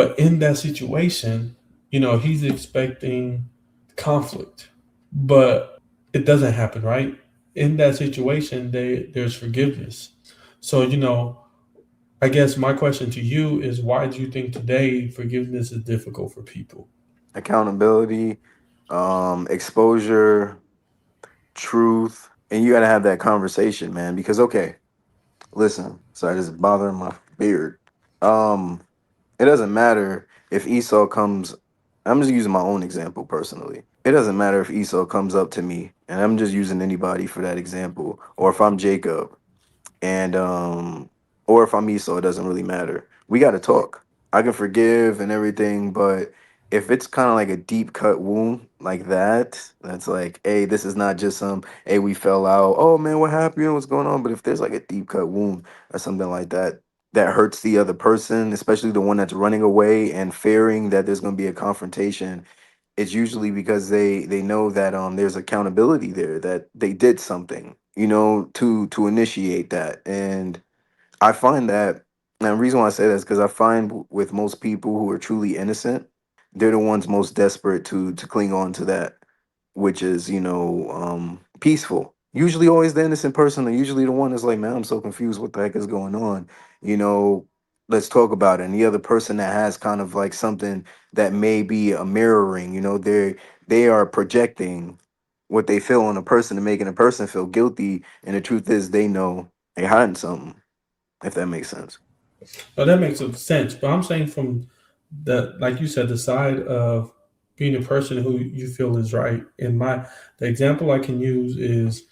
But in that situation, he's expecting conflict, but it doesn't happen, right? In that situation, there's forgiveness. So, I guess my question to you is, why do you think today forgiveness is difficult for people? Accountability, exposure, truth, and you got to have that conversation, man. Because okay, listen, sorry, this is bothering my beard. Um, it doesn't matter if Esau comes. I'm just using my own example personally. It doesn't matter if Esau comes up to me, and I'm just using anybody for that example, or if I'm Jacob, and or if I'm Esau, it doesn't really matter. We got to talk. I can forgive and everything, but if it's kind of like a deep cut wound like that, that's like, hey, this is not just some, hey, we fell out. Oh man, what happened? What's going on? But if there's like a deep cut wound or something like that that hurts the other person, especially the one that's running away and fearing that there's going to be a confrontation, it's usually because they know that there's accountability there, that they did something, to initiate that. And I find that, and the reason why I say that is because I find with most people who are truly innocent, they're the ones most desperate to cling on to that, which is, peaceful. Usually always the innocent person, or usually the one that's like, man, I'm so confused, what the heck is going on, you know let's talk about it. And the other person that has kind of like something that may be a mirroring, they are projecting what they feel on a person and making a person feel guilty, and the truth is they know they hiding something, if that makes sense. Now that makes sense, but I'm saying from like you said, the side of being a person who you feel is right. And the example I can use is,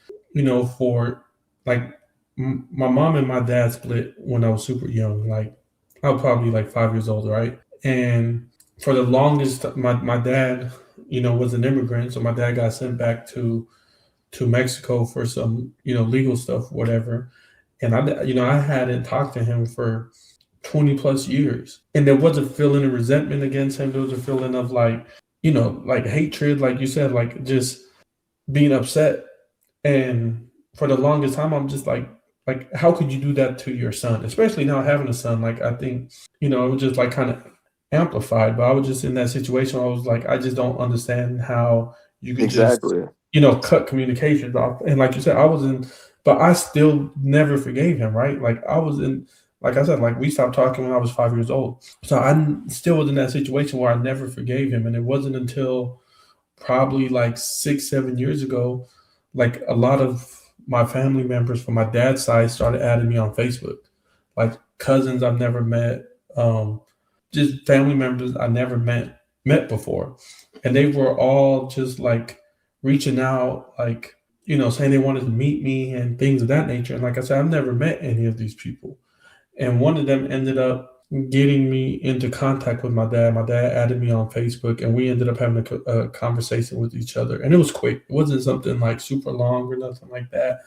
for like my mom and my dad split when I was super young. Like I was probably like 5 years old, right? And for the longest, my dad, was an immigrant, so my dad got sent back to Mexico for some, legal stuff, whatever. And I hadn't talked to him for 20 plus years. And there was a feeling of resentment against him. There was a feeling of like, like hatred, like you said, like just being upset. And for the longest time, I'm just like, how could you do that to your son? Especially now having a son. Like, I think, it was just like kind of amplified, but I was just in that situation. Where I was like, I just don't understand how you could just, Exactly. cut communications off. And like you said, but I still never forgave him, right? Like I was in, like I said, like we stopped talking when I was 5 years old. So still was in that situation where I never forgave him. And it wasn't until probably like 6, 7 years ago, like a lot of my family members from my dad's side started adding me on Facebook, like cousins I've never met, um, just family members I never met before, and they were all just like reaching out, like saying they wanted to meet me and things of that nature. And like I said, I've never met any of these people, and one of them ended up getting me into contact with my dad. My dad added me on Facebook, and we ended up having a conversation with each other. And it was quick. It wasn't something like super long or nothing like that.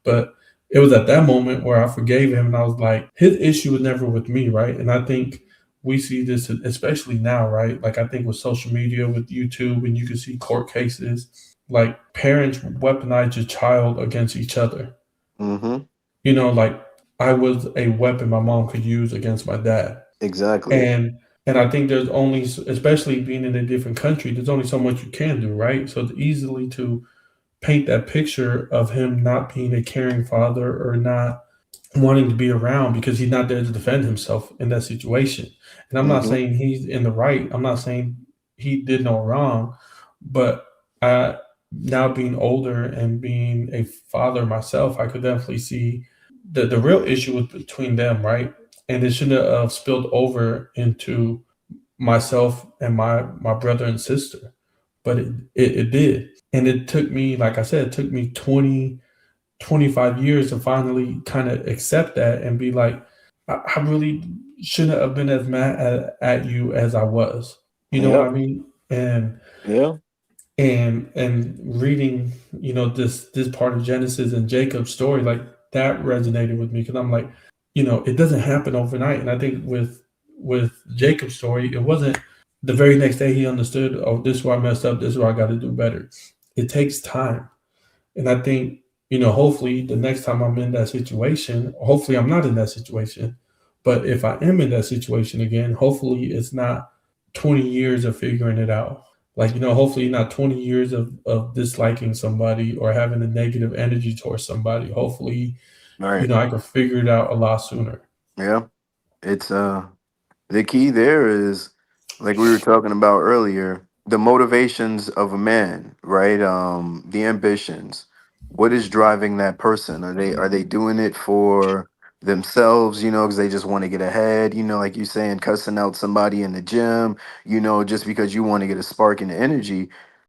But it was at that moment where I forgave him, and I was like, his issue was never with me, right? And I think we see this especially now, right? Like I think with social media, with YouTube, and you can see court cases, like parents weaponize your child against each other. Mm-hmm. Like I was a weapon my mom could use against my dad. Exactly. And I think there's only, especially being in a different country, there's only so much you can do, right? So it's easily to paint that picture of him not being a caring father or not wanting to be around because he's not there to defend himself in that situation. And I'm not Mm-hmm. saying he's in the right. I'm not saying he did no wrong, but I, now being older and being a father myself, I could definitely see the real issue was between them, right? And it shouldn't have spilled over into myself and my brother and sister, but it did. And it took me, like I said, it took me 20, 25 years to finally kind of accept that and be like, I really shouldn't have been as mad at you as I was. You know what I Yep. mean? And Yeah. reading, this part of Genesis and Jacob's story, like that resonated with me because I'm like, it doesn't happen overnight. And I think with Jacob's story, it wasn't the very next day he understood, oh, this is where I messed up, this is where I got to do better. It takes time. And I think, hopefully the next time I'm in that situation, hopefully I'm not in that situation, But if I am in that situation again, hopefully it's not 20 years of figuring it out. Like, hopefully not 20 years of disliking somebody or having a negative energy towards somebody. Hopefully, All right. I can figure it out a lot sooner. Yeah. It's the key there is, like we were talking about earlier, the motivations of a man, right? The ambitions. What is driving that person? Are they doing it for themselves, because they just want to get ahead, like you saying, cussing out somebody in the gym, just because you want to get a spark in the energy?